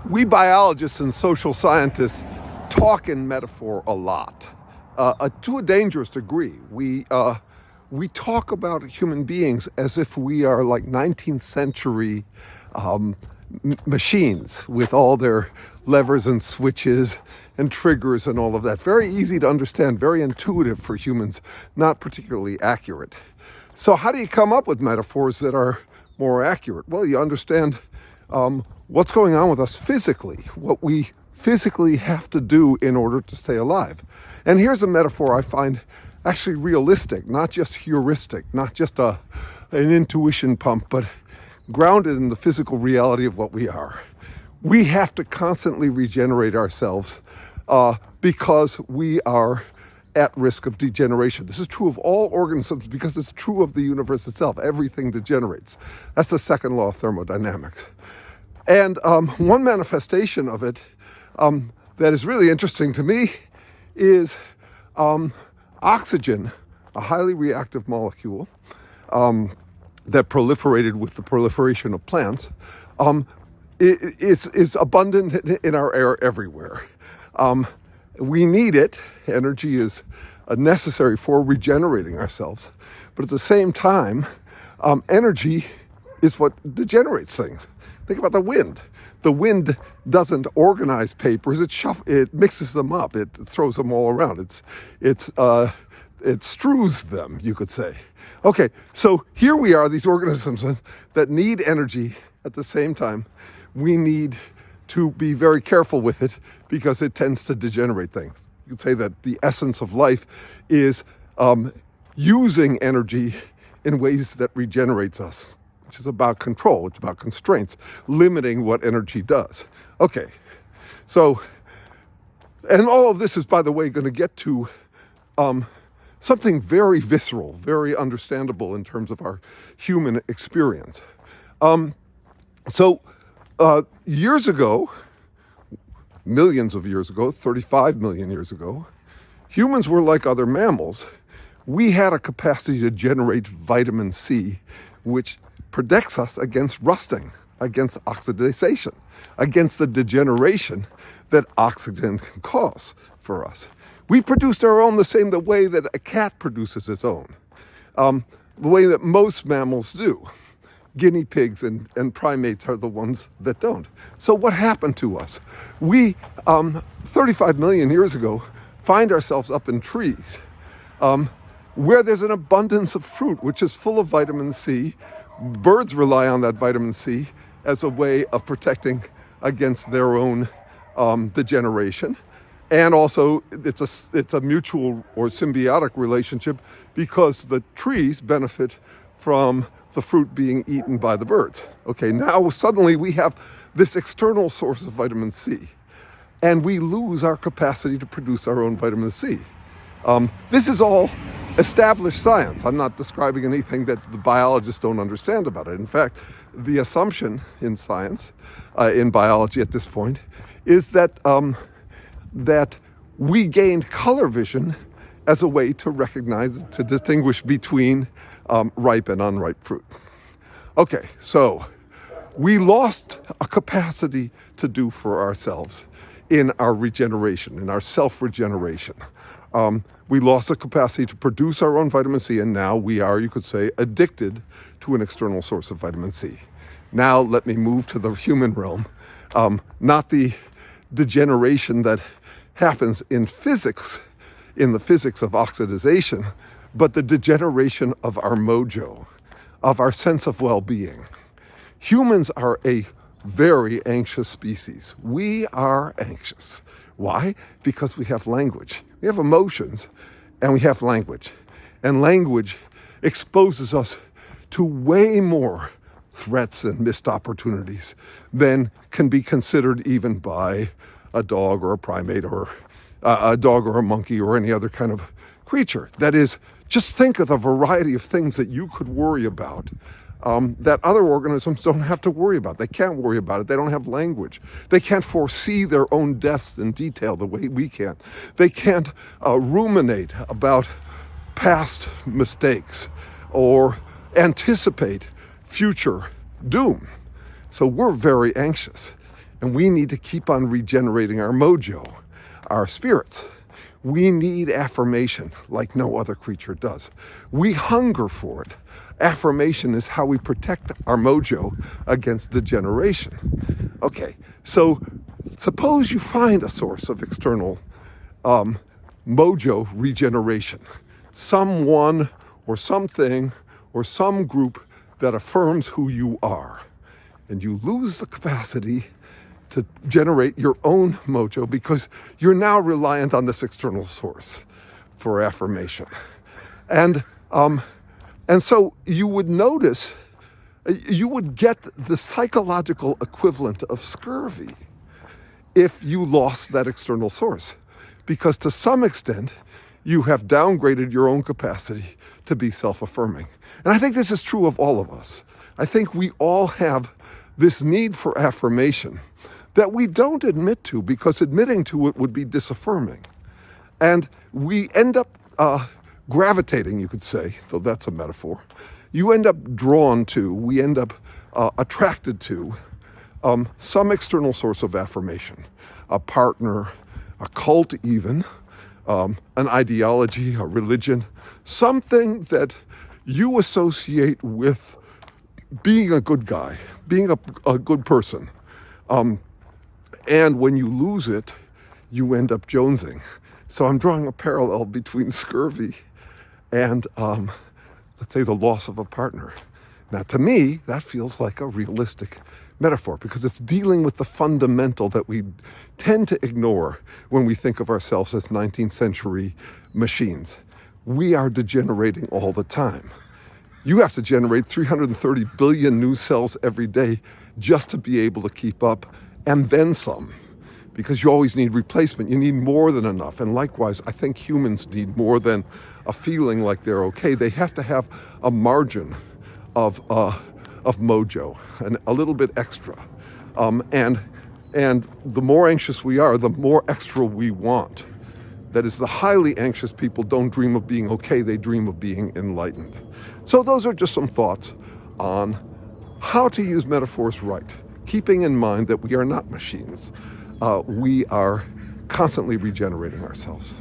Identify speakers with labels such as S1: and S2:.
S1: We biologists and social scientists talk in metaphor a lot, to a dangerous degree. We talk about human beings as if we are like 19th century machines with all their levers and switches and triggers and all of that. Very easy to understand, very intuitive for humans, not particularly accurate. So how do you come up with metaphors that are more accurate? Well, you understand what's going on with us physically, what we physically have to do in order to stay alive. And here's a metaphor I find actually realistic, not just heuristic, not just an intuition pump, but grounded in the physical reality of what we are. We have to constantly regenerate ourselves because we are at risk of degeneration. This is true of all organisms because it's true of the universe itself. Everything degenerates. That's the second law of thermodynamics. And one manifestation of it that is really interesting to me is oxygen, a highly reactive molecule that proliferated with the proliferation of plants, is abundant in our air everywhere. We need it. Energy is necessary for regenerating ourselves. But at the same time, energy is what degenerates things. Think about the wind. The wind doesn't organize papers. It mixes them up. It throws them all around. It strews them, you could say. Okay, so here we are, these organisms that need energy at the same time. We need to be very careful with it because it tends to degenerate things. You could say that the essence of life is using energy in ways that regenerates us, which is about control, it's about constraints, limiting what energy does. Okay, so, and all of this is, by the way, going to get to something very visceral, very understandable in terms of our human experience. Years ago, millions of years ago, 35 million years ago, humans were like other mammals. We had a capacity to generate vitamin C, which protects us against rusting, against oxidation, against the degeneration that oxygen can cause for us. We produced our own the way that a cat produces its own, the way that most mammals do. Guinea pigs and primates are the ones that don't. So what happened to us? We, 35 million years ago, find ourselves up in trees where there's an abundance of fruit, which is full of vitamin C. Birds rely on that vitamin C as a way of protecting against their own degeneration. And also, it's a mutual or symbiotic relationship because the trees benefit from the fruit being eaten by the birds. Okay, now suddenly we have this external source of vitamin C, and we lose our capacity to produce our own vitamin C. This is all established science. I'm not describing anything that the biologists don't understand about it. In fact, the assumption in science, in biology at this point, is that we gained color vision as a way to recognize, to distinguish between ripe and unripe fruit. Okay, so we lost a capacity to do for ourselves in our regeneration, in our self-regeneration. We lost the capacity to produce our own vitamin C, and now we are, you could say, addicted to an external source of vitamin C. Now let me move to the human realm, not the degeneration that happens in physics, in the physics of oxidation, but the degeneration of our mojo, of our sense of well-being. Humans are a very anxious species. We are anxious. Why? Because we have language. We have emotions and we have language. And language exposes us to way more threats and missed opportunities than can be considered even by a dog or a primate or a dog or a monkey or any other kind of creature. That is, just think of the variety of things that you could worry about that other organisms don't have to worry about. They can't worry about it. They don't have language. They can't foresee their own deaths in detail the way we can. They can't ruminate about past mistakes or anticipate future doom. So we're very anxious. And we need to keep on regenerating our mojo, our spirits. We need affirmation like no other creature does. We hunger for it. Affirmation is how we protect our mojo against degeneration. Okay, so suppose you find a source of external mojo regeneration. Someone or something or some group that affirms who you are. And you lose the capacity to generate your own mojo because you're now reliant on this external source for affirmation. And so you would notice, you would get the psychological equivalent of scurvy if you lost that external source. Because to some extent, you have downgraded your own capacity to be self-affirming. And I think this is true of all of us. I think we all have this need for affirmation that we don't admit to because admitting to it would be disaffirming. And we end up gravitating, you could say, though that's a metaphor. You end up drawn to, we end up attracted to some external source of affirmation, a partner, a cult even, an ideology, a religion, something that you associate with being a good guy, being a good person. And when you lose it, you end up jonesing. So I'm drawing a parallel between scurvy and, let's say, the loss of a partner. Now, to me, that feels like a realistic metaphor because it's dealing with the fundamental that we tend to ignore when we think of ourselves as 19th century machines. We are degenerating all the time. You have to generate 330 billion new cells every day just to be able to keep up, and then some, because you always need replacement. You need more than enough. And likewise, I think humans need more than a feeling like they're okay. They have to have a margin of mojo and a little bit extra. And the more anxious we are, the more extra we want. That is, the highly anxious people don't dream of being okay, they dream of being enlightened. So those are just some thoughts on how to use metaphors right, keeping in mind that we are not machines. We are constantly regenerating ourselves.